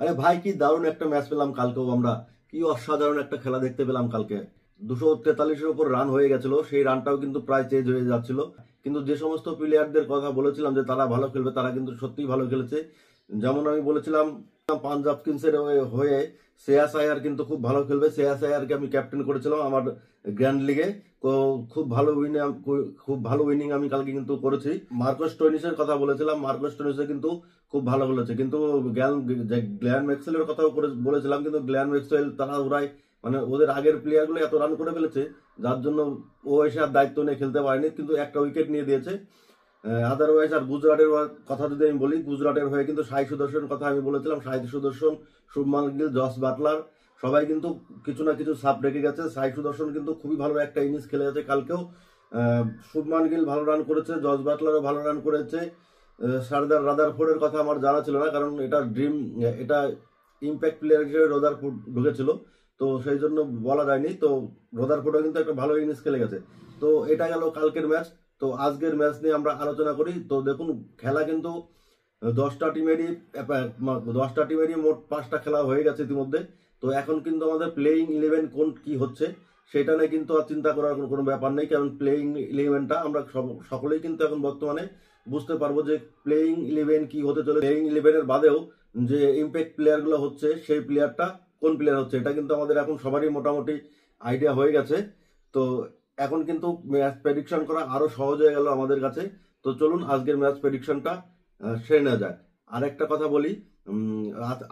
আরে ভাই, কি দারুণ একটা ম্যাচ পেলাম কালকেও আমরা। কি অসাধারণ একটা খেলা দেখতে পেলাম কালকে। 243-এর উপর রান হয়ে গেছিল, সেই রানটাও কিন্তু প্রায় চেঞ্জ হয়ে যাচ্ছিল। কিন্তু যে সমস্ত প্লেয়ারদের কথা বলেছিলাম যে তারা ভালো খেলবে, তারা কিন্তু সত্যিই ভালো খেলেছে। যেমন আমি বলেছিলাম পাঞ্জাব কিংসের হয়ে শ্রেয়াস আয়ার কিন্তু খুব ভালো খেলবে। শ্রেয়াস আয়ারকে আমি ক্যাপ্টেন করেছিলাম আমার গ্র্যান্ড লিগে। তো খুব ভালো উইনিং আমি কালকে কিন্তু করেছি। মার্কস স্টোইনিসের কথা বলেছিলাম, মার্কস স্টোইনিস কিন্তু খুব ভালো খেলেছে। কিন্তু গ্ল্যান ম্যাক্সওয়েলের কথাও বলেছিলাম, কিন্তু গ্ল্যান ম্যাক্সওয়েল তারা ওরাই মানে ওদের আগের প্লেয়ারগুলো এত রান করে ফেলেছে, যার জন্য ও এসে আর দায়িত্ব নিয়ে খেলতে পারেনি, কিন্তু একটা উইকেট নিয়ে দিয়েছে। আদারওয়াইজ আর গুজরাটের কথা যদি আমি বলি, গুজরাটের হয়ে কিন্তু সাই সুদর্শনের কথা আমি বলেছিলাম। সাই সুদর্শন, শুভমান গিল, জস বাটলার সবাই কিন্তু কিছু না কিছু সাপ রেখে গেছে। সাই সুদর্শন কিন্তু খুবই ভালো একটা ইনিংস খেলে গেছে কালকেও। শুভমান গিল ভালো রান করেছে, জস বাটলারও ভালো রান করেছে। সারদার রাদারফোর্ডের কথা আমার জানা ছিল না, কারণ এটা ইম্প্যাক্ট প্লেয়ার হিসেবে রাদারফোর্ড ঢুকেছিল, তো সেই জন্য বলা যায়নি। তো রাদারফোর্ডও কিন্তু একটা ভালো ইনিংস খেলে গেছে। তো এটা গেল কালকের ম্যাচ। তো আজকের ম্যাচ নিয়ে আমরা আলোচনা করি। তো দেখুন, খেলা কিন্তু 10টা টিমেরই মোট 5টা খেলা হয়ে গেছে ইতিমধ্যে। তো এখন কিন্তু আমাদের প্লেইং 11 কোন কি হচ্ছে সেটা নিয়ে কিন্তু আর চিন্তা করার কোনো ব্যাপার নেই, কারণ প্লেইং 11টা আমরা সকলেই কিন্তু এখন বর্তমানে বুঝতে পারবো যে প্লেইং 11 কি হতে চলে। প্লেইং 11-এর বাদেও যে ইম্প্যাক্ট প্লেয়ারগুলো হচ্ছে, সেই প্লেয়ারটা কোন প্লেয়ার হচ্ছে এটা কিন্তু আমাদের এখন সবারই মোটামুটি আইডিয়া হয়ে গেছে। তো এখন কিন্তু ম্যাচ প্রেডিকশন করা আরো সহজ হয়ে গেল আমাদের কাছে। তো চলুন আজকের ম্যাচ প্রেডিকশনটা সেরে নেওয়া যায়। আর একটা কথা বলি,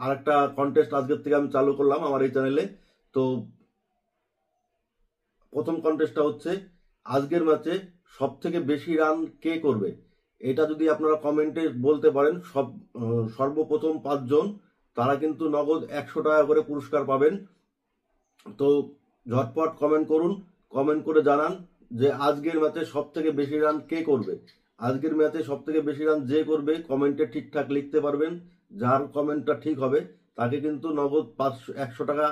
আর একটা কন্টেস্ট আজকের থেকে আমি চালু করলাম আমার এই চ্যানেলে। তো প্রথম কন্টেস্টটা হচ্ছে আজকের ম্যাচে সব থেকে বেশি রান কে করবে। এটা যদি আপনারা কমেন্টে বলতে পারেন, সর্বপ্রথম 5জন তারা কিন্তু নগদ 100 টাকা করে পুরস্কার পাবেন। তো ঝটপট কমেন্ট করুন, কমেন্ট করে জানান যে আজকের ম্যাচে সব থেকে বেশি রান কে করবে। আজকের ম্যাচে সব থেকে বেশি রান যে করবে কমেন্টে ঠিকঠাক লিখতে পারবেন, যার কমেন্টটা ঠিক হবে তাকে কিন্তু নগদ 100 টাকা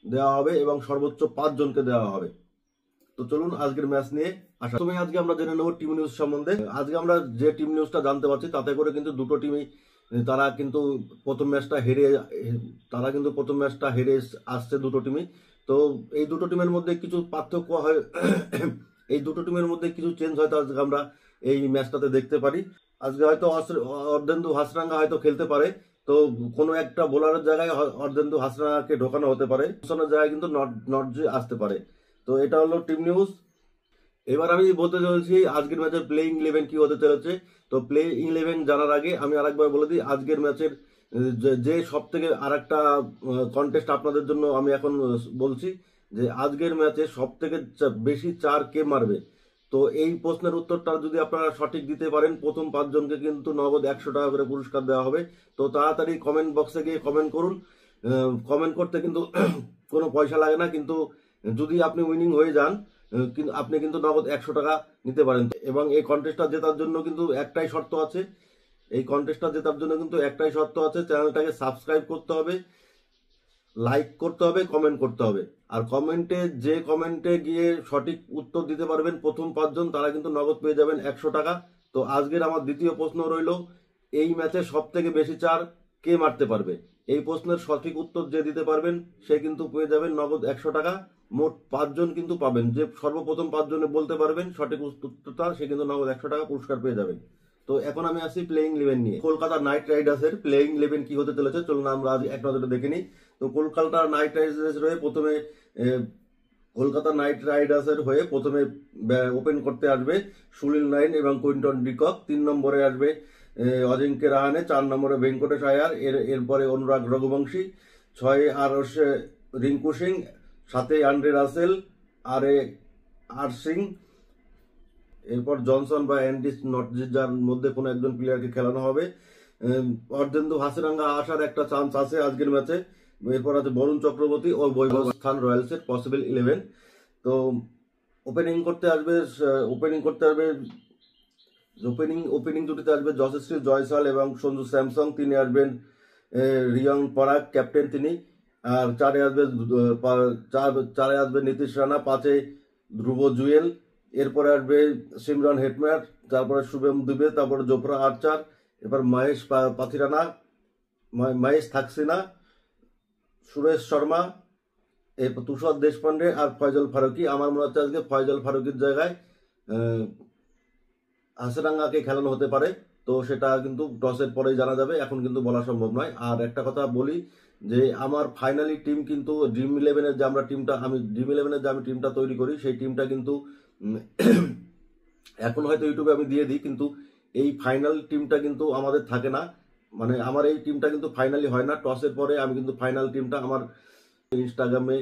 দেওয়া হবে এবং সর্বোচ্চ 5জনকে দেওয়া হবে। তো চলুন আজকের ম্যাচ নিয়ে আসা। তুমি আজকে আমরা জেনে নেব টিম নিউজ সম্বন্ধে। আজকে আমরা যে টিম নিউজটা জানতে পারছি তাতে করে কিন্তু দুটো টিমই তারা কিন্তু প্রথম ম্যাচটা হেরে আসছে দুটো টিমই। তো এই দুটো টিমের মধ্যে কিছু পার্থক্য হয়, এই দুটো টিমের মধ্যে কিছু চেঞ্জ হয়তো আজকে আমরা এই ম্যাচটাতে দেখতে পারি। আজকে হয়তো অর্ধেন্দু হাসরাঙ্গা হয়তো খেলতে পারে। তো কোনো একটা বোলারের জায়গায় অর্ধেন্দু হাসরাঙ্গাকে ঢোকানো হতে পারে, জায়গায় কিন্তু নটজি আসতে পারে। তো এটা হলো টিম নিউজ। এবার আমি বলতে চলেছি আজকের ম্যাচের প্লেইং 11 কি হতে চলেছে। তো প্লেইং 11 জানার আগে আমি আরেকবার বলে দিই আজকের ম্যাচের যে সব থেকে আর একটা কন্টেস্ট আপনাদের জন্য আমি এখন বলছি যে আজকের ম্যাচে সব থেকে বেশি 4 কে মারবে। তো এই প্রশ্নের উত্তরটা যদি আপনারা সঠিক দিতে পারেন, প্রথম 5জনকে কিন্তু নগদ 100 টাকা করে পুরস্কার দেওয়া হবে। তো তাড়াতাড়ি কমেন্ট বক্সে গিয়ে কমেন্ট করুন। কমেন্ট করতে কিন্তু কোনো পয়সা লাগে না, কিন্তু যদি আপনি উইনিং হয়ে যান কিন্তু আপনি কিন্তু নগদ 100 টাকা নিতে পারেন। এবং এই কন্টেস্টটা জেতার জন্য কিন্তু একটাই শর্ত আছে, চ্যানেলটাকে সাবস্ক্রাইব করতে হবে, লাইক করতে হবে, কমেন্ট করতে হবে। আর কমেন্টে গিয়ে সঠিক উত্তর দিতে পারবেন প্রথম 5জন তারা কিন্তু নগদ পেয়ে যাবেন 100 টাকা। তো আজকের আমার দ্বিতীয় প্রশ্ন রইল, এই ম্যাচে সব থেকে বেশি 4 কে মারতে পারবে। এই প্রশ্নের সঠিক উত্তর যে দিতে পারবেন সে কিন্তু পেয়ে যাবেন নগদ 100 টাকা। মোট 5জন কিন্তু পাবেন, যে সর্বপ্রথম 5জনে বলতে পারবেন সঠিক উত্তরটা সে কিন্তু নগদ 100 টাকা পুরস্কার পেয়ে যাবেন। তো এখন আমি আসি প্লেইং 11 নিয়ে। কলকাতা নাইট রাইডার্সের প্লেইং 11 কি হতে চলেছে চলুন আমরা আজ এক নজরে দেখে নিই। তো কলকাতা নাইট রাইডার্সের হয়ে প্রথমে ওপেন করতে আসবে সুনীল নাইন এবং কুইন্টন ডিকক। 3 নম্বরে আসবে অজিঙ্ক্য রাহানে, 4 নম্বরে ভেঙ্কটেশ আয়ার, এরপরে অনুরাগ রঘুবংশী, 6 আর রিঙ্কু সিং, 7 আন্দ্রে রাসেল, আর সিং, এরপর জনসন বা অ্যান্ডি নটজির মধ্যে কোনো একজন প্লেয়ারকে খেলানো হবে। অর্ধেন্দু হাসিরাঙ্গা আসার একটা চান্স আছে আজকের ম্যাচে। এরপর আছে বরুণ চক্রবর্তী ও বৈভব স্থান রয়্যালসের পসিবল 11। তো ওপেনিং জুটিতে আসবে যশস্বী জয়সাল এবং সঞ্জু স্যামসং। 3 আসবেন রিয়ং পরাগ, ক্যাপ্টেন তিনি। আর 4 আসবে নীতিশ রানা, 5 ধ্রুব জুয়েল, এরপরে আসবে সিমরন হেটম্যার, তারপরে শুভেম দুবে, তারপরে জোফরা আর্চার, এবার মহেশ থাকসিনা, সুরেশ শর্মা, এরপর তুষার দেশপান্ডে আর ফয়জল ফারুকি। আমার মনে হচ্ছে আজকে ফয়জল ফারুকির জায়গায় হাসিরাঙ্গাকে খেলানো হতে পারে। তো সেটা কিন্তু টসের পরেই জানা যাবে, এখন কিন্তু বলা সম্ভব নয়। আর একটা কথা বলি যে আমার ফাইনালি টিম কিন্তু ড্রিম ইলেভেনের যে আমরা টিমটা আমি টিমটা তৈরি করি, সেই টিমটা কিন্তু এখন হয়তো ইউটিউবে আমি দিয়ে দিই, কিন্তু এই ফাইনাল টিমটা কিন্তু আমাদের থাকে না। মানে আমার এই টিমটা কিন্তু ফাইনালি হয় না, টসের পরে আমি কিন্তু ফাইনাল টিমটা আমার ইনস্টাগ্রামে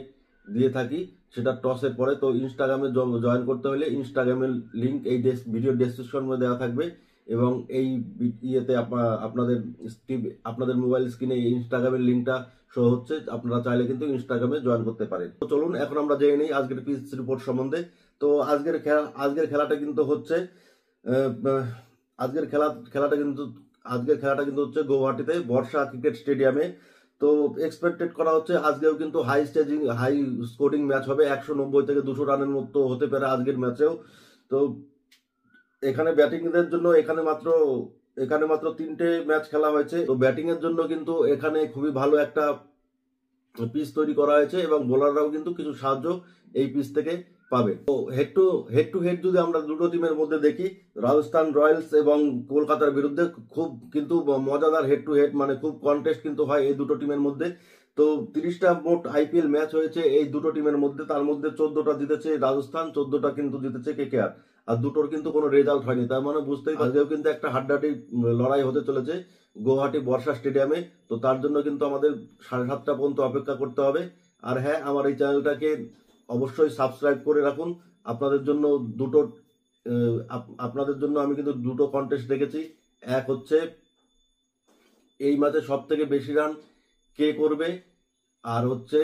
দিয়ে থাকি, সেটা টসের পরে। তো ইনস্টাগ্রামে জয়েন করতে হলে ইনস্টাগ্রামের লিঙ্ক এই ভিডিও ডেসক্রিপশনে দেওয়া থাকবে, এবং এই ইয়েতে আপনাদের মোবাইল স্ক্রিনে এই ইনস্টাগ্রামের লিঙ্কটা শো হচ্ছে। আপনারা চাইলে কিন্তু ইনস্টাগ্রামে জয়েন করতে পারেন। তো চলুন এখন আমরা জেনে নিই আজকের পিচ রিপোর্ট সম্বন্ধে। তো আজকের খেলাটা কিন্তু হচ্ছে আজকের খেলাটা কিন্তু হচ্ছে গৌহাটিতে বর্ষা ক্রিকেট স্টেডিয়ামে। তো এক্সপেক্টেড করা হচ্ছে আজকেও কিন্তু হাই স্কোরিং ম্যাচ হবে, 190 থেকে 200 রানের মতো হতে পারে আজকের ম্যাচেও। তো এখানে ব্যাটিংদের জন্য এখানে মাত্র 3টে ম্যাচ খেলা হয়েছে। তো ব্যাটিং এর জন্য কিন্তু এখানে খুবই ভালো একটা পিচ তৈরি করা হয়েছে, এবং বোলাররাও কিন্তু কিছু সাহায্য এই পিচ থেকে পাবে। তো হেড টু হেড যদি আমরা দুটো টিমের মধ্যে দেখি, রাজস্থান রয়্যালস এবং কলকাতার বিরুদ্ধে খুব কিন্তু মজাদার হেড টু হেড, মানে খুব কন্টেস্ট কিন্তু হয় এই দুটো টিমের মধ্যে। তো 30টা মোট আইপিএল ম্যাচ হয়েছে এই দুটো টিমের মধ্যে, তার মধ্যে 14টা জিতেছে রাজস্থান, 14টা কিন্তু জিতেছে কেকেআর, আর দুটোর কিন্তু কোনো রেজাল্ট হয়নি। তার মানে বুঝতেই আজকেও কিন্তু একটা হাড্ডাহাড্ডি লড়াই হতে চলেছে গৌহাটি বর্ষা স্টেডিয়ামে। তো তার জন্য কিন্তু আমাদের 7:30টা পর্যন্ত অপেক্ষা করতে হবে। আর হ্যাঁ, আমার এই চ্যানেলটাকে অবশ্যই সাবস্ক্রাইব করে রাখুন। আপনাদের জন্য আমি কিন্তু দুটো কন্টেস্ট রেখেছি। এক হচ্ছে এই ম্যাচে সব থেকে বেশি রান কে করবে, আর হচ্ছে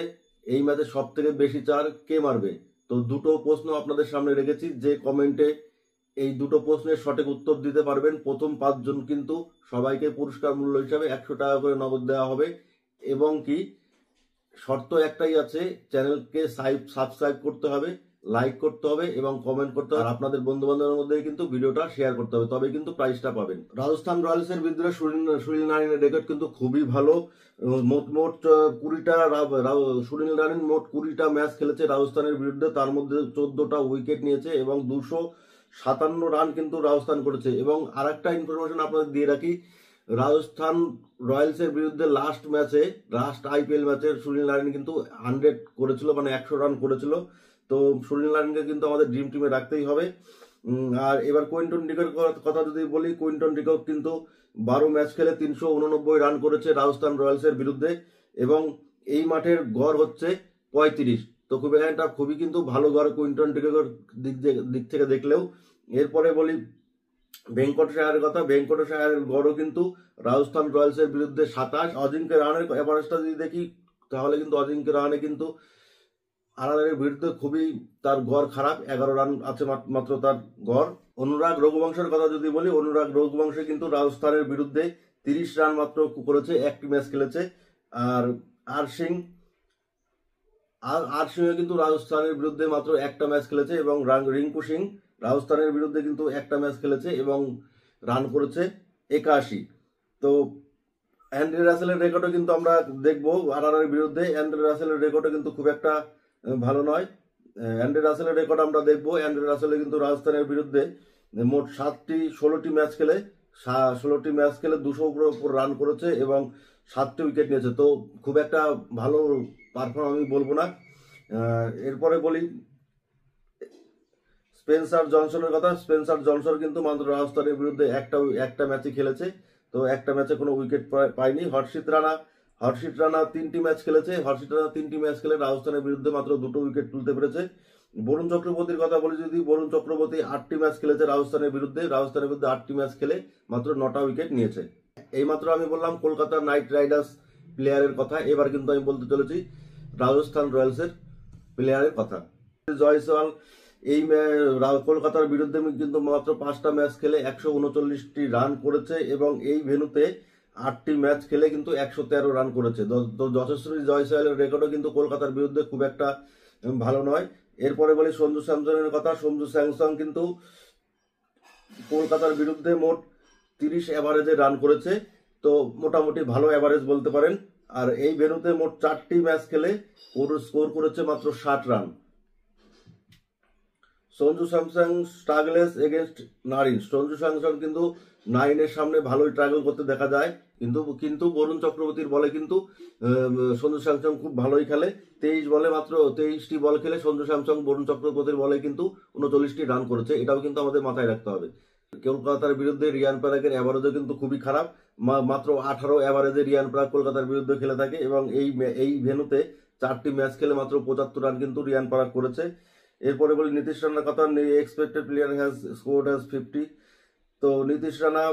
এই ম্যাচে সব থেকে বেশি চার কে মারবে। তো দুটো প্রশ্ন আপনাদের সামনে রেখেছি, যে কমেন্টে এই দুটো প্রশ্নের সঠিক উত্তর দিতে পারবেন, প্রথম 5 জন কিন্তু সবাইকে পুরস্কার মূল্য হিসাবে 100 টাকা করে নগদ দেওয়া হবে। এবং কি শর্ত একটাই আছে, চ্যানেলকে সাবস্ক্রাইব করতে হবে, লাইক করতে হবে এবং কমেন্ট করতে হবে, আর আপনাদের বন্ধু বান্ধবের মধ্যে কিন্তু ভিডিওটা শেয়ার করতে হবে, তবে কিন্তু প্রাইজটা পাবেন। রাজস্থান রয়্যালসের বিরুদ্ধে সুনীল নারিনের রেকর্ড কিন্তু খুবই ভালো। মোট 20টা সুনীল নারিন মোট 20টা ম্যাচ খেলেছে রাজস্থানের বিরুদ্ধে, তার মধ্যে 14টা উইকেট নিয়েছে এবং 257 রান কিন্তু রাজস্থান করেছে। এবং আর একটা ইনফরমেশন আপনাদের দিয়ে রাখি, রাজস্থান রয়্যালসের বিরুদ্ধে লাস্ট আইপিএল ম্যাচে সুনীল নারিন কিন্তু 100 করেছিল, মানে 100 রান করেছিল। তো সুনীল নারিনকে কিন্তু আমাদের ড্রিম টিমে রাখতেই হবে। আর এবার কুইন্টন ডিকক কথা যদি বলি, কুইন্টন ডিকক কিন্তু 12 ম্যাচ খেলে 389 রান করেছে রাজস্থান রয়্যালসের বিরুদ্ধে, এবং এই মাঠের গড় হচ্ছে 35। তো খুবই কিন্তু ভালো গড় কুইন্টন ডিককের দিক থেকে দেখলেও। এরপরে বলি ভেঙ্কটেশ আয়ারের কথা। ভেঙ্কটেশ আয়ারের গড়ও কিন্তু রাজস্থান রয়্যালসের বিরুদ্ধে 27। অজিঙ্ক্য রাহানের এভারেজটা যদি দেখি, তাহলে কিন্তু অজিঙ্ক্য রাহানে কিন্তু আরারের বিরুদ্ধে খুবই তার গড় খারাপ, 11 রান আছে মাত্র তার গড়। অনুরাগ রঘুবংশের কথা যদি বলি, অনুরাগ রঘুবংশ কিন্তু রাজস্থানের বিরুদ্ধে 30 রান মাত্র করেছে, একটি ম্যাচ খেলেছে। আর আর সিং কিন্তু রাজস্থানের বিরুদ্ধে মাত্র একটা ম্যাচ খেলেছে, এবং রিঙ্কু সিং রাজস্থানের বিরুদ্ধে কিন্তু একটা ম্যাচ খেলেছে এবং রান করেছে 81। তো অ্যান্ড্রে রাসেলের রেকর্ডও কিন্তু আমরা দেখবো আরআরের বিরুদ্ধে। অ্যান্ড্রে রাসেলের রেকর্ডও কিন্তু খুব একটা ভালো নয়। অ্যান্ড্রে রাসেলের রেকর্ড আমরা দেখবো। অ্যান্ড্রে রাসেলে কিন্তু রাজস্থানের বিরুদ্ধে মোট 16টি ম্যাচ খেলে 200 উপর রান করেছে এবং 7টি উইকেট নিয়েছে। তো খুব একটা ভালো পারফর্ম আমি বলবো না। এরপরে বলি স্পেন্সার জনসনের কথা। স্পেন্সার জনসন কিন্তু মাত্র রাজস্থানের বিরুদ্ধে একটা ম্যাচই খেলেছে, তো একটা ম্যাচে কোনো উইকেট পায়নি। হর্ষিত রানা 3টি ম্যাচ খেলেছে। হর্ষিত রানা 3টি ম্যাচ খেলে রাজস্থানের বিরুদ্ধে মাত্র 2টো উইকেট তুলতে পেরেছে। বরুণ চক্রবর্তীর কথা বলি যদি, বরুণ চক্রবর্তী 8টি ম্যাচ খেলেছে রাজস্থানের বিরুদ্ধে 8টি ম্যাচ খেলে মাত্র 9টা উইকেট নিয়েছে। এইমাত্র আমি বললাম কলকাতা নাইট রাইডার্স প্লেয়ারের কথা, এবার কিন্তু আমি বলতে চলেছি রাজস্থান রয়্যালসের প্লেয়ারের কথা। জয়সওয়াল এই কলকাতার বিরুদ্ধে কিন্তু মাত্র 5টা ম্যাচ খেলে 139টি রান করেছে, এবং এই ভেন্যুতে 8টি ম্যাচ খেলে কিন্তু 113 রান করেছে। তো যশস্বী জয়সওয়ালের রেকর্ডও কিন্তু কলকাতার বিরুদ্ধে খুব একটা ভালো নয়। এরপরে বলি সঞ্জু স্যামসনের কথা। সঞ্জু স্যামসন কিন্তু কলকাতার বিরুদ্ধে মোট 30 অ্যাভারেজে রান করেছে, তো মোটামুটি ভালো অ্যাভারেজ বলতে পারেন। আর এই ভেন্যুতে মোট 4টি ম্যাচ খেলে স্কোর করেছে মাত্র 60 run. Sanju Samson struggles against Narine. Sanju Samson কিন্তু নারিনের সামনে ভালোই স্ট্রাগল করতে দেখা যায়, কিন্তু বরুণ চক্রবর্তীর বলে কিন্তু সঞ্জু স্যামসন খুব ভালোই খেলে। 23টি বল খেলে সঞ্জু স্যামসন বরুণ চক্রবর্তীর বলে কিন্তু 39টি রান করেছে। এটাও কিন্তু আমাদের মাথায় রাখতে হবে। কলকাতার বিরুদ্ধে রিয়ান পরাগের অ্যাভারেজও কিন্তু খুবই খারাপ, মাত্র 18 অ্যাভারেজে রিয়ান পরাগ কলকাতার বিরুদ্ধে খেলে থাকে, এবং এই ভেন্যুতে 4টি ম্যাচ খেলে মাত্র 75 রান কিন্তু রিয়ান পরাগ করেছে। এরপরে বলি নীতিশ রানার কথা। Expected player has scored has 50। তো নীতিশ রানা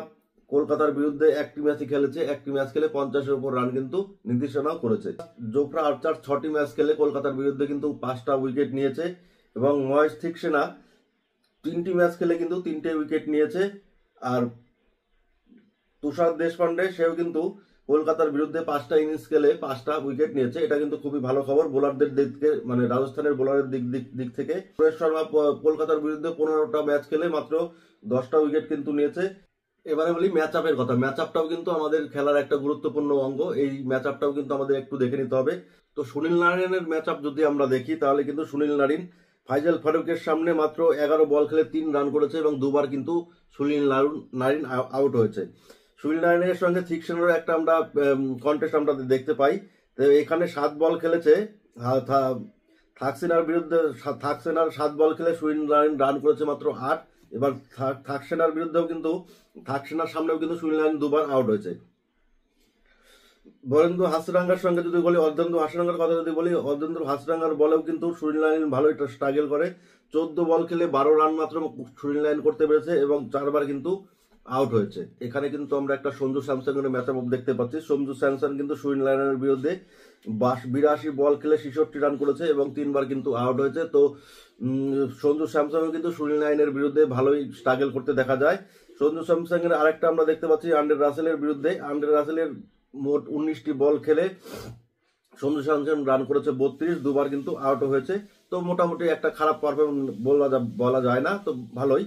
কলকাতার বিরুদ্ধে একটি ম্যাচই খেলেছে, একটি ম্যাচ খেলে 50-এর উপর রান কিন্তু নীতিশ রানাও করেছে। জোফরা আর্চার 6টি ম্যাচ খেলে কলকাতার বিরুদ্ধে কিন্তু 5টা উইকেট নিয়েছে, এবং মহেশ থিকসেনা 3টি ম্যাচ খেলে কিন্তু 3টে উইকেট নিয়েছে। আর তুষার দেশপান্ডে সেও কিন্তু কলকাতার বিরুদ্ধে 5টা ইনিংস খেলে 5টা উইকেট নিয়েছে। এটা কিন্তু খুবই ভালো খবর বোলারদের দিক থেকে, মানে রাজস্থানের বোলারের দিক থেকে। সুরেশ শর্মা কলকাতার বিরুদ্ধে 15টা ম্যাচ খেলে মাত্র 10টা উইকেট কিন্তু নিয়েছে। এবারে বলি ম্যাচ আপের কথা। ম্যাচ আপটাও কিন্তু আমাদের খেলার একটা গুরুত্বপূর্ণ অঙ্গ। এই ম্যাচ আপটাও কিন্তু আমাদের একটু দেখে নিতে হবে। তো সুনীল নারিনের ম্যাচ আপ যদি আমরা দেখি, তাহলে কিন্তু সুনীল নারিন ফাইজাল ফারুকের সামনে মাত্র 11 বল খেলে 3 রান করেছে, এবং দুবার কিন্তু সুনীল নারিন আউট হয়েছে। সুনীল নারিনের সঙ্গে থিকসেনারও একটা আমরা কন্টেস্ট আমরা দেখতে পাই। তো এখানে 7 বল খেলেছে থাকসেনার বিরুদ্ধে। থাকসেনার 7 বল খেলে সুনীল নারিন রান করেছে মাত্র 8। এবার থাকসেনার বিরুদ্ধেও কিন্তু থাকসেনার সামনেও কিন্তু সুনীল নারিন দুবার আউট হয়েছে। বরেন্দ্র হাসরাঙ্গার সঙ্গে যদি বলি, অর্ধেন্দ্র হাসরাঙ্গার কথা যদি বলি, অর্ধেন্দ্র হাসরাঙ্গার বলেও কিন্তু সুনীল নারিন ভালোই স্ট্রাগল করে। 14 বল খেলে 12 রান মাত্র সুনীল নারিন করতে পেরেছে, এবং 4বার কিন্তু আউট হয়েছে। এখানে কিন্তু আমরা একটা সঞ্জু স্যামসনের ম্যাচ আপ দেখতে পাচ্ছি। সঞ্জু স্যামসন কিন্তু সুনীল নারিনের বিরুদ্ধে 82 বল খেলে 66 রান করেছে, এবং 3বার কিন্তু আউট হয়েছে। তো সঞ্জু স্যামসনও কিন্তু সুনীল নারিনের বিরুদ্ধে ভালোই স্ট্রাগল করতে দেখা যায়। সঞ্জু স্যামসনের আরেকটা আমরা দেখতে পাচ্ছি আন্ড্রে রাসেলের বিরুদ্ধে। আন্ড্রে রাসেলের মোট 19টি বল খেলে সঞ্জু স্যামসন রান করেছে 32, দুবার কিন্তু আউট হয়েছে। তো মোটামুটি একটা খারাপ পারফরমেন্স বলা যায় না, তো ভালোই।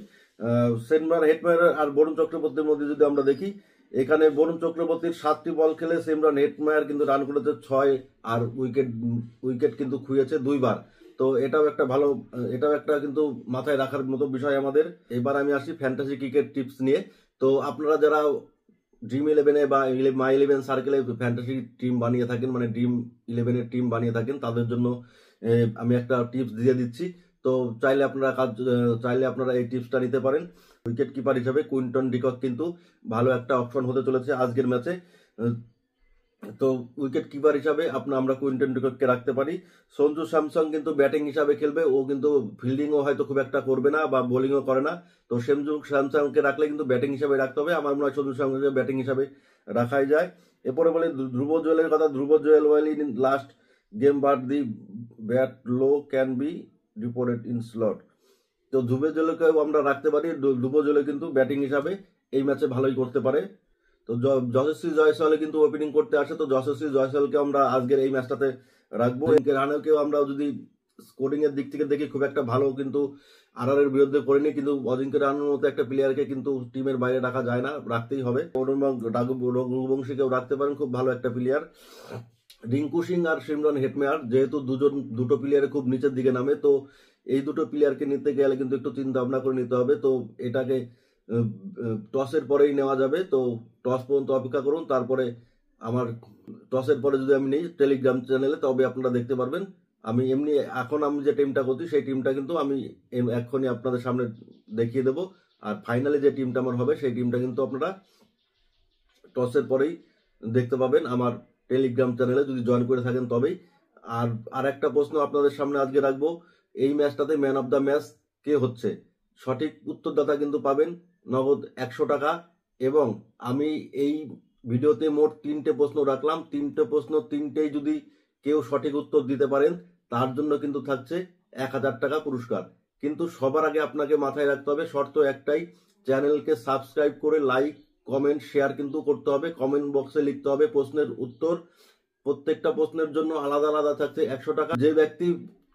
সিমরন হেটমেয়ার আর বরুণ চক্রবর্তীর মধ্যে যদি আমরা দেখি, এখানে বরুণ চক্রবর্তীর 7টি বল খেলে সিমরন হেটমেয়ার কিন্তু রান করেছে 6, আর উইকেট কিন্তু খুইয়েছে 2বার। তো এটাও একটা কিন্তু মাথায় রাখার মতো বিষয় আমাদের। এবার আমি আসি ফ্যান্টাসি ক্রিকেট টিপস নিয়ে। তো আপনারা যারা ড্রিম 11-এ বা মাই 11 সার্কেলে ফ্যান্টাসি টিম বানিয়ে থাকেন, মানে ড্রিম 11-এর টিম বানিয়ে থাকেন, তাদের জন্য আমি একটা টিপস দিয়ে দিচ্ছি। তো চাইলে আপনারা এই টিপসটা নিতে পারেন। উইকেট কিপার হিসেবে কুইন্টন ডিকক কিন্তু ভালো একটা অপশন হতে চলেছে আজকের ম্যাচে। তো উইকেট কিপার হিসাবে আমরা কুইন্টন ডিকককে রাখতে পারি। সঞ্জু স্যামসন কিন্তু ব্যাটিং হিসাবে খেলবে, ও কিন্তু ফিল্ডিংও হয়তো খুব একটা করবে না বা বোলিংও করে না। তো সঞ্জু স্যামসনকে রাখলে কিন্তু ব্যাটিং হিসাবে রাখতে হবে। আমার মনে হয় সঞ্জু স্যামসনকে ব্যাটিং হিসাবে রাখাই যায়। এরপরে বলি ধ্রুব জুয়েলের কথা। Dhruv Jurel well in last game but the bat low can be reported in slot. তো ধ্রুব জুয়েলকেও আমরা রাখতে পারি। ধ্রুব জুয়েল কিন্তু ব্যাটিং হিসাবে এই ম্যাচে ভালোই করতে পারে। তো যশস্বী জয়সওয়াল কিন্তু ওপেনিং করতে আসে। তো যশস্বী জয়সওয়ালকে আমরা আজকের এই ম্যাচটাতে রাখবো। রানেকেও আমরা যদি স্কোরিং এর দিক থেকে দেখি, খুব একটা ভালো কিন্তু আরআরের বিরুদ্ধে করেনি, কিন্তু অজিঙ্ক্য রাহানের মতো একটা প্লেয়ারকে কিন্তু টিমের বাইরে রাখা যায় না, রাখতেই হবে। রঘুবংশীকেও রাখতে পারেন, খুব ভালো একটা প্লেয়ার। রিঙ্কু সিং আর সিমরন হেটমেয়ার যেহেতু দুটো প্লেয়ারে খুব নিচের দিকে নামে, তো এই দুটো প্লেয়ারকে নিতে গেলে কিন্তু একটু চিন্তা ভাবনা করে নিতে হবে। তো এটাকে টসের পরেই নেওয়া যাবে। তো টস পর্যন্ত অপেক্ষা করুন, তারপরে আমার টসের পরে যদি আমি নিই টেলিগ্রাম চ্যানেলে, তবে আপনারা দেখতে পারবেন। আমি এখন আমি যে টিমটা করছি সেই টিমটা কিন্তু আমি এখনই আপনাদের সামনে দেখিয়ে দেবো। আর ফাইনালে যে টিমটা আমার হবে সেই টিমটা কিন্তু আপনারা টসের পরেই দেখতে পাবেন আমার টেলিগ্রাম চ্যানেলে, যদি জয়েন করে থাকেন তবেই। আর একটা প্রশ্ন আপনাদের সামনে আজকে রাখবো, এই ম্যাচটাতে ম্যান অফ দ্য ম্যাচ কে হচ্ছে? সঠিক উত্তরদাতা কিন্তু পাবেন নগদ 100 টাকা। এবং আমি এই ভিডিওতে মোট 3টে প্রশ্ন রাখলাম। 3টে প্রশ্ন 3টেই যদি কেউ সঠিক উত্তর দিতে পারেন, তার জন্য কিন্তু থাকছে 1000 টাকা পুরস্কার। কিন্তু সবার আগে আপনাকে মাথায় রাখতে হবে, শর্ত একটাই, চ্যানেলকে সাবস্ক্রাইব করে লাইক কমেন্ট শেয়ার কিন্তু করতে হবে। কমেন্ট বক্সে লিখতে হবে প্রশ্নের উত্তর। প্রত্যেকটা প্রশ্নের জন্য আলাদা আলাদা থাকছে 100 টাকা। যে ব্যক্তি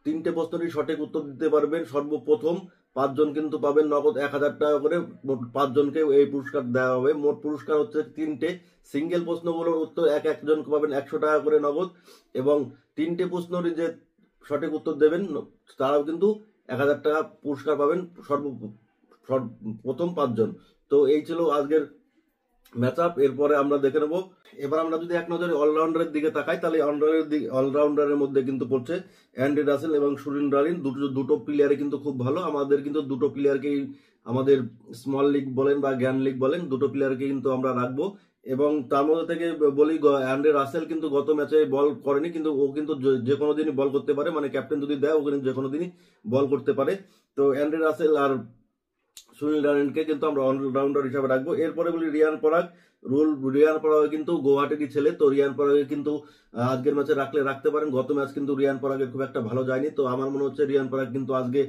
3টে প্রশ্নেরই সঠিক উত্তর দিতে পারবেন সর্বপ্রথম 5 জন কিন্তু পাবেন নগদ 1000 টাকা করে। মোট 5 জনকে এই পুরস্কার দেওয়া হবে। মোট পুরস্কার হচ্ছে 3টে। সিঙ্গেল প্রশ্নগুলোর উত্তর একজন পাবেন 100 টাকা করে নগদ, এবং 3টে প্রশ্নের যে সঠিক উত্তর দেবেন তারাও কিন্তু 1000 টাকা পুরস্কার পাবেন প্রথম 5 জন। তো এই ছিল আজকের ম্যাচ আপ। এরপরে আমরা দেখে নেব, এবার আমরা যদি এক নজরে অলরাউন্ডারের দিকে তাকাই, তাহলে অলরাউন্ডারের মধ্যে কিন্তু পড়ছে অ্যান্ড্রে রাসেল এবং সুনীল নারিন। দুটো প্লেয়ারে কিন্তু খুব ভালো। আমাদের কিন্তু দুটো প্লেয়ারকেই, আমাদের স্মল লিগ বলেন বা জ্ঞান লিগ বলেন, দুটো প্লেয়ারকে কিন্তু আমরা রাখবো। এবং তার মধ্যে থেকে বলি, অ্যান্ড্রে রাসেল কিন্তু গত ম্যাচে বল করেনি, কিন্তু ও কিন্তু যে কোনো দিনই বল করতে পারে, মানে ক্যাপ্টেন যদি দেয় ও কিন্তু যে কোনো দিনই বল করতে পারে। তো অ্যান্ড্রে রাসেল আর সুনীল নারিনকে কিন্তু আমরা অলরাউন্ডার হিসাবে রাখবো। এরপরে বলি রিয়ান পরাগ। রিয়ান পরাগ কিন্তু গুয়াহাটির ছেলে, তো রিয়ান পরাগে কিন্তু আজকের ম্যাচে রাখতে পারেন। গত ম্যাচ কিন্তু রিয়ান পরাগের খুব একটা ভালো যায়নি, তো আমার মনে হচ্ছে রিয়ান পরাগ কিন্তু আজকে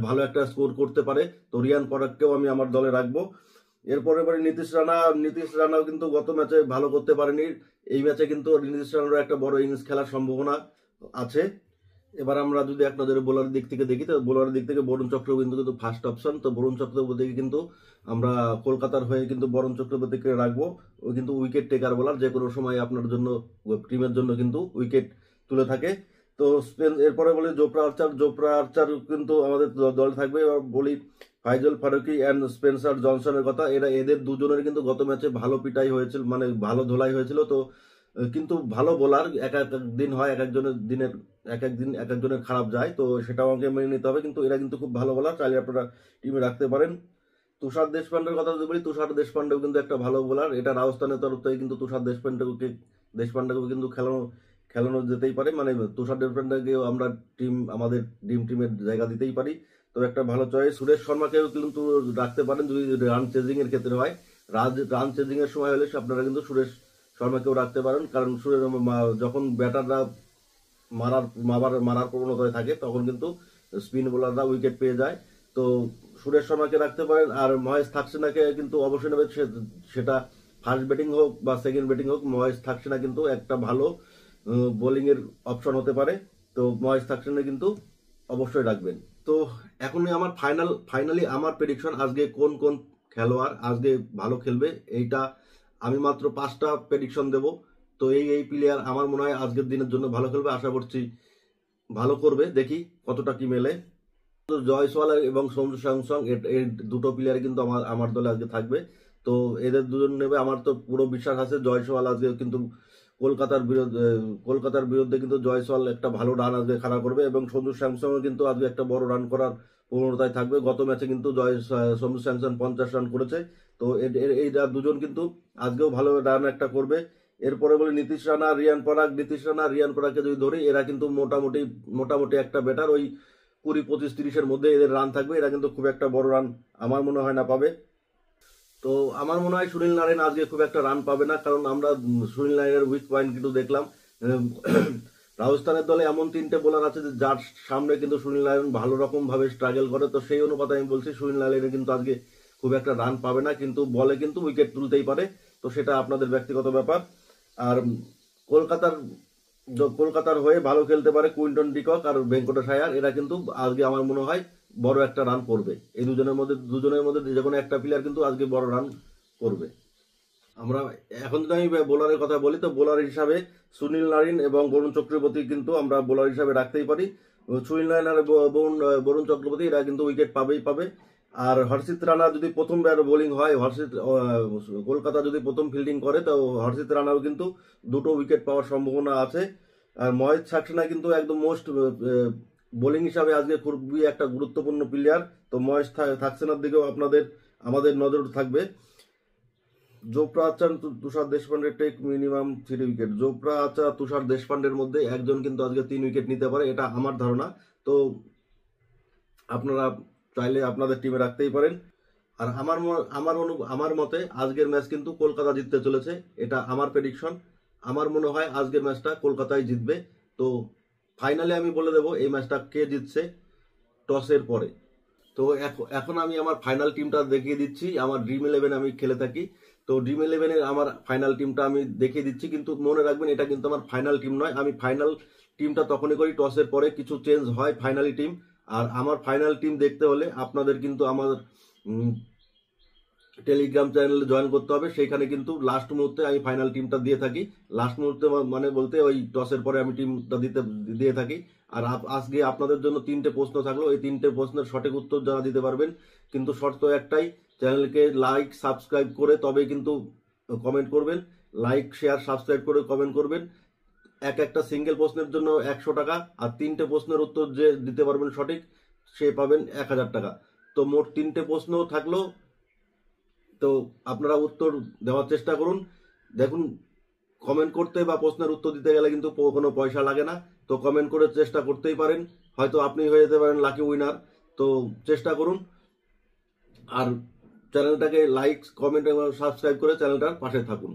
ভালো একটা স্কোর করতে পারে, তো রিয়ান পরাগকেও আমি আমার দলে রাখবো। এরপরে নীতিশ রানাও কিন্তু গত ম্যাচে ভালো করতে পারেনি। এই ম্যাচে কিন্তু নীতিশ রানার একটা বড় ইনিংস খেলার সম্ভাবনা আছে। এবার আমরা যদি এক নজরে বোলার দিক থেকে দেখি, তো বোলারের দিক থেকে বরুণ চক্রবর্তী কিন্তু ফার্স্ট অপশন। তো বরুণ চক্রবর্তীকে কিন্তু আমরা কলকাতার হয়ে কিন্তু বরুণ চক্রবর্তীকে রাখবো। ও কিন্তু উইকেট টেকার বোলার, যে কোনো সময় আপনার জন্য, টিমের জন্য কিন্তু উইকেট তুলে থাকে। তো এরপরে বলি জোফরা আর্চার কিন্তু আমাদের দলে থাকবে। এবার বলি ফাইজল ফারুকি অ্যান্ড স্পেন্সার জনসনের কথা। এদের দুজনের কিন্তু গত ম্যাচে ভালো পিটাই হয়েছিল, মানে ভালো ধোলাই হয়েছিল। তো কিন্তু ভালো বোলার, এক এক দিন হয়, এক একজনের খারাপ যায়, তো সেটাও আমাকে মেনে নিতে হবে। কিন্তু এরা কিন্তু খুব ভালো বোলার, চাইলে আপনারা টিমে রাখতে পারেন। তুষার দেশপান্ডের কথা যদি বলি, তুষার দেশপান্ডেও কিন্তু একটা ভালো বোলার। এটা রাজস্থানের তরফ থেকে কিন্তু তুষার দেশপান্ডেকে কিন্তু খেলানো যেতেই পারে, মানে তুষার দেশপান্ডেকেও আমরা আমাদের টিমের জায়গা দিতেই পারি। তো একটা ভালো চয়েস। সুরেশ শর্মাকেও কিন্তু রাখতে পারেন যদি রান চেজিং এর ক্ষেত্রে হয়। রান চেজিং এর সময় হলে আপনারা কিন্তু সুরেশ শর্মাকেও রাখতে পারেন, কারণ যখন ব্যাটাররা মারার প্রবণতায় থাকে তখন কিন্তু স্পিন বোলাররা উইকেট পেয়ে যায়। তো সুরেশ শর্মাকে রাখতে পারেন। আর মহেশ থাকসেনাকে কিন্তু অবশ্যই নেবে, সেটা ফার্স্ট ব্যাটিং হোক বা সেকেন্ড ব্যাটিং হোক, মহেশ থাকসেনা কিন্তু একটা ভালো বোলিং এর অপশন হতে পারে। তো মহেশ থাকসেনা কিন্তু অবশ্যই রাখবেন। তো এখনই আমার ফাইনালি আমার প্রেডিকশন, আজকে কোন কোন খেলোয়াড় আজকে ভালো খেলবে, এইটা আমি মাত্র 5টা প্রেডিকশন দেব। তো এই প্লেয়ার আমার মনে হয় আজকের দিনের জন্য ভালো খেলবে, আশা করছি ভালো করবে, দেখি কতটা কি মেলে। তো জয়সওয়াল এবং সঞ্জু স্যামসং, এই দুটো প্লেয়ার কিন্তু আমার দলে আজকে থাকবে। তো এদের দুজন নেবে, আমার তো পুরো বিশ্বাস আছে জয়সওয়াল আজকে কিন্তু কলকাতার বিরুদ্ধে কিন্তু জয়সওয়াল একটা ভালো রান আজকে খাড়া করবে, এবং সঞ্জু স্যামসং কিন্তু আজকে একটা বড় রান করার প্রবণতায় থাকবে। গত ম্যাচে কিন্তু সঞ্জু স্যামসং 50 রান করেছে। তো এই দুজন কিন্তু আজকেও ভালো রান একটা করবে। এরপরে বলি নীতিশ রানা রিয়ান পরাগকে যদি ধরি, এরা কিন্তু মোটামুটি একটা বেটার, ওই 20, 25, 30-এর মধ্যে এদের রান থাকবে। এরা কিন্তু খুব একটা বড় রান আমার মনে হয় না পাবে। তো আমার মনে হয় সুনীল নারায়ণ আজকে খুব একটা রান পাবে না, কারণ আমরা সুনীল নারায়ণের উইক পয়েন্ট কিন্তু দেখলাম। রাজস্থানের দলে এমন 3টে বোলার আছে যার সামনে কিন্তু সুনীল নারায়ণ ভালো রকম ভাবে স্ট্রাগল করে। তো সেই অনুপাতে আমি বলছি সুনীল নারায়ণ কিন্তু আজকে খুব একটা রান পাবে না, কিন্তু বলে কিন্তু উইকেট তুলতেই পারে। তো সেটা আপনাদের ব্যক্তিগত ব্যাপার। আর কলকাতার হয়ে ভালো খেলতে পারে কুইন্টন ডিকক আর ভেঙ্কটেশ আয়ার, এরা কিন্তু আজকে আমার মনে হয় বড় একটা রান করবে। এই দুজনের মধ্যে যে কোনো একটা প্লেয়ার কিন্তু আজকে বড় রান করবে। আমরা এখন যদি আমি বোলারের কথা বলি, তো বোলার হিসাবে সুনীল নারিন এবং বরুণ চক্রবর্তী কিন্তু আমরা বোলার হিসাবে রাখতেই পারি। সুনীল নারিন আর বরুণ চক্রবর্তী এরা কিন্তু উইকেট পাবে। আর হর্ষিত রানা যদি প্রথম বোলিং হয়, কলকাতা যদি প্রথম ফিল্ডিং করে, তো হর্ষিত রানাও কিন্তু 2টো উইকেট পাওয়ার সম্ভাবনা আছে। আর মহেশ সাক্সেনা কিন্তু একদম মোস্ট বোলিং হিসাবে আজকে খুবই একটা গুরুত্বপূর্ণ প্লেয়ার। তো মহেশ সাক্সেনার দিকেও আমাদের নজর থাকবে। জোফরা আর্চার তুষার দেশপান্ডের টেক মিনিমাম 3 উইকেট। জোফরা আর্চার তুষার দেশপান্ডের মধ্যে একজন কিন্তু আজকে 3 উইকেট নিতে পারে, এটা আমার ধারণা। তো আপনারা চাইলে আপনাদের টিমে রাখতেই পারেন। আর আমার মতে আজকের ম্যাচ কিন্তু কলকাতা জিততে চলেছে, এটা আমার প্রেডিকশন। আমার মনে হয় আজকের ম্যাচটা কলকাতায় জিতবে। তো ফাইনালি আমি বলে দেবো এই ম্যাচটা কে জিতছে টসের পরে। তো এখন আমি আমার ফাইনাল টিমটা দেখিয়ে দিচ্ছি। আমার ড্রিম 11 আমি খেলে থাকি, তো ড্রিম 11-এর আমার ফাইনাল টিমটা আমি দেখিয়ে দিচ্ছি। কিন্তু মনে রাখবেন এটা কিন্তু আমার ফাইনাল টিম নয়। আমি ফাইনাল টিমটা তখনই করি টসের পরে, কিছু চেঞ্জ হয় ফাইনালি টিম। আর আমার ফাইনাল টিম দেখতে হলে আপনাদের কিন্তু আমার টেলিগ্রাম চ্যানেলে জয়েন করতে হবে। সেইখানে কিন্তু লাস্ট মুহূর্তে আমি ফাইনাল টিমটা দিয়ে থাকি। লাস্ট মুহূর্তে মানে বলতে ওই টসের পরে আমি টিমটা দিয়ে থাকি। আর আজকে আপনাদের জন্য 3টে প্রশ্ন থাকলো, এই 3টে প্রশ্নের সঠিক উত্তর যারা দিতে পারবেন, কিন্তু শর্ত একটাই, চ্যানেলকে লাইক সাবস্ক্রাইব করে তবে কিন্তু কমেন্ট করবেন। লাইক শেয়ার সাবস্ক্রাইব করে কমেন্ট করবেন। একটা সিঙ্গেল প্রশ্নের জন্য 100 টাকা, আর 3টে প্রশ্নের উত্তর যে দিতে পারবেন সঠিক, সে পাবেন 1000 টাকা। তো মোট 3টে প্রশ্ন থাকলো। তো আপনারা উত্তর দেওয়ার চেষ্টা করুন। দেখুন, কমেন্ট করতে বা প্রশ্নের উত্তর দিতে গেলে কিন্তু কোনো পয়সা লাগে না। তো কমেন্ট করে চেষ্টা করতেই পারেন, হয়তো আপনি হয়ে যেতে পারেন লাকি উইনার। তো চেষ্টা করুন, আর চ্যানেলটাকে লাইক কমেন্ট এবং সাবস্ক্রাইব করে চ্যানেলটার পাশে থাকুন।